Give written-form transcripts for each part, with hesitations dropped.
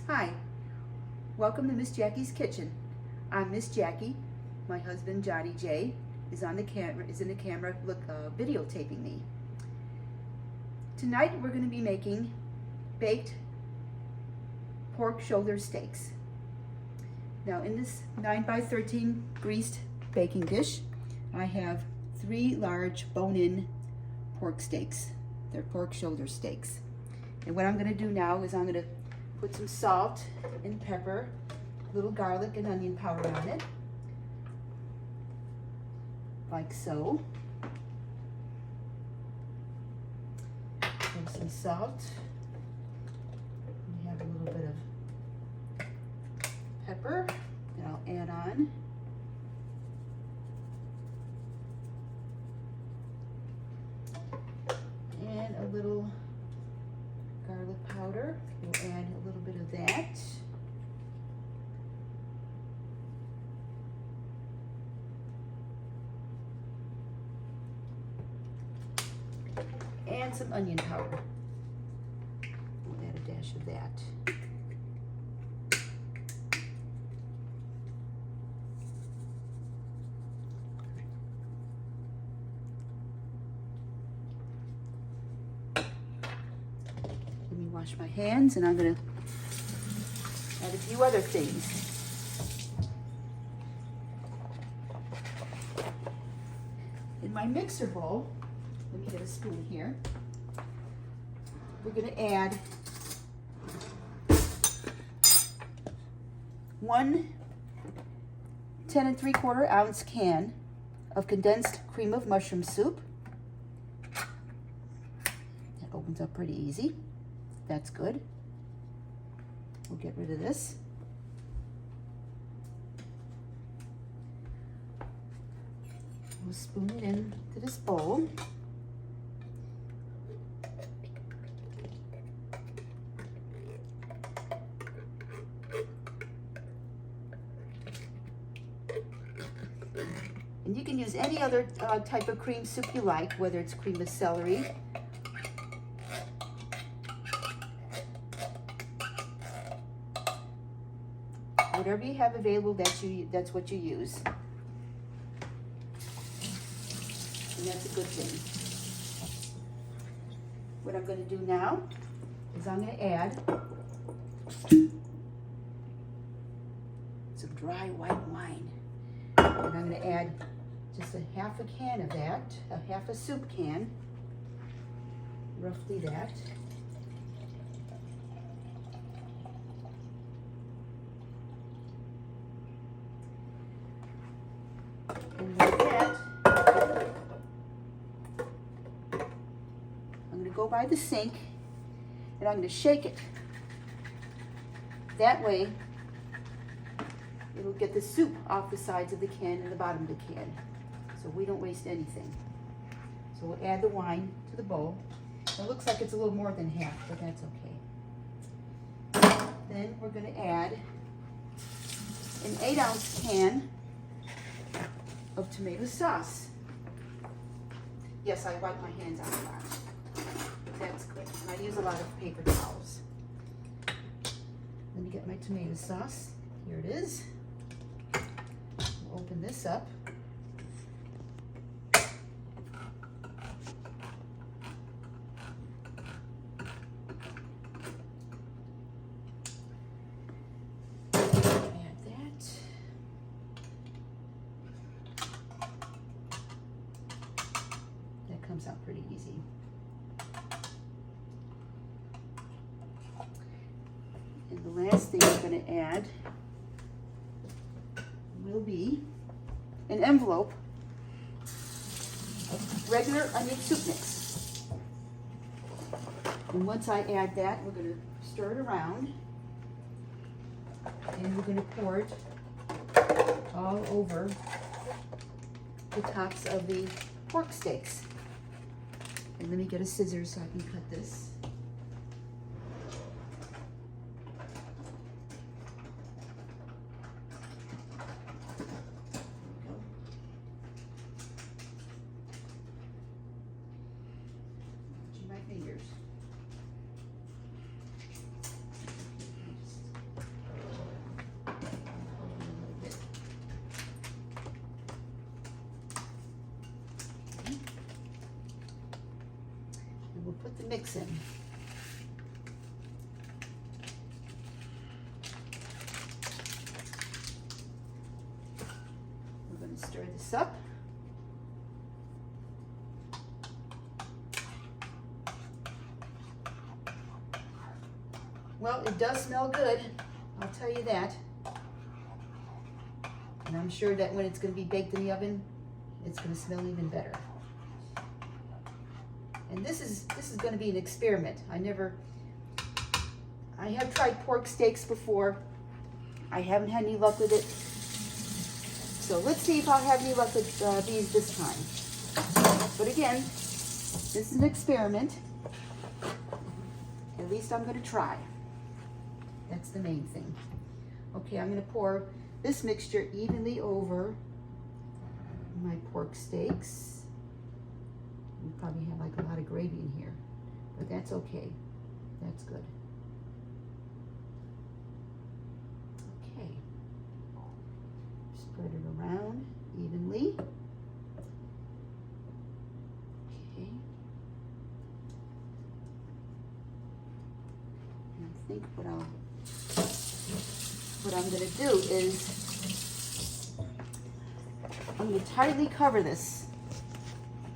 Hi, welcome to Miss Jackie's Kitchen. I'm Miss Jackie. My husband Johnny J is in the camera videotaping me. Tonight we're going to be making baked pork shoulder steaks. Now in this 9x13 greased baking dish, I have 3 large bone-in pork steaks. They're pork shoulder steaks. And what I'm going to do now is I'm going to put some salt and pepper, a little garlic and onion powder on it, like so. And some salt. We have a little bit of pepper that I'll add on. And a little garlic powder. We'll add a little bit of that. And some onion powder. We'll add a dash of that. Let me wash my hands, and I'm going to add a few other things. In my mixer bowl, let me get a spoon here. We're going to add 1 10 3/4 ounce can of condensed cream of mushroom soup. That opens up pretty easy. That's good. We'll get rid of this. We'll spoon it into this bowl. And you can use any other type of cream soup you like, whether it's cream of celery, whatever you have available, that's what you use. And that's a good thing. What I'm going to do now is I'm going to add some dry white wine. And I'm going to add just a half a can of that, a half a soup can, roughly that. And with that, I'm going to go by the sink and I'm going to shake it. That way, it'll get the soup off the sides of the can and the bottom of the can, so we don't waste anything. So we'll add the wine to the bowl. It looks like it's a little more than half, but that's okay. Then we're going to add an 8-ounce can of tomato sauce. Yes, I wipe my hands on a lot. That's good. And I use a lot of paper towels. Let me get my tomato sauce. Here it is. We'll open this up. Add that. That comes out pretty easy. And the last thing we're going to add will be an envelope of regular onion soup mix. And once I add that, we're going to stir it around, and we're going to pour it all over the tops of the pork steaks. And let me get a scissors so I can cut this. Fingers. put the mix in. We're going to stir this up. Well, it does smell good, I'll tell you that. And I'm sure that when it's going to be baked in the oven, it's going to smell even better. And this is going to be an experiment. I have tried pork steaks before. I haven't had any luck with it. So let's see if I'll have any luck with these this time. But again, this is an experiment. At least I'm going to try. That's the main thing. Okay, I'm going to pour this mixture evenly over my pork steaks. We probably have like a lot of gravy in here, but that's okay. That's good. Okay. Spread it around evenly. Okay. And I think what I'm going to do is I'm going to tightly cover this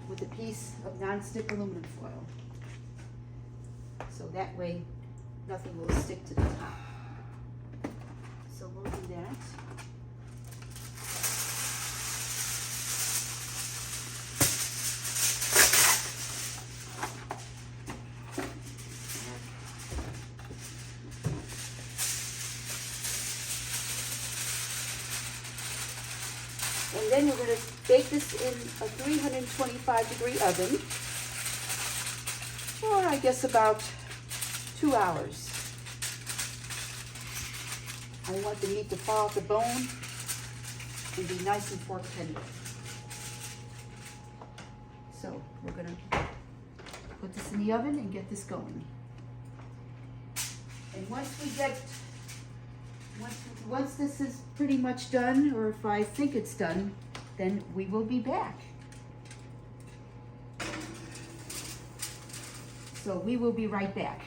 with a piece of non-stick aluminum foil. So that way nothing will stick to the top. So we'll do that. And then we're going to bake this in a 325-degree oven for, I guess, about 2 hours. I want the meat to fall off the bone and be nice and fork tender. So we're going to put this in the oven and get this going. And once this is pretty much done, or if I think it's done, then we will be back. So we will be right back.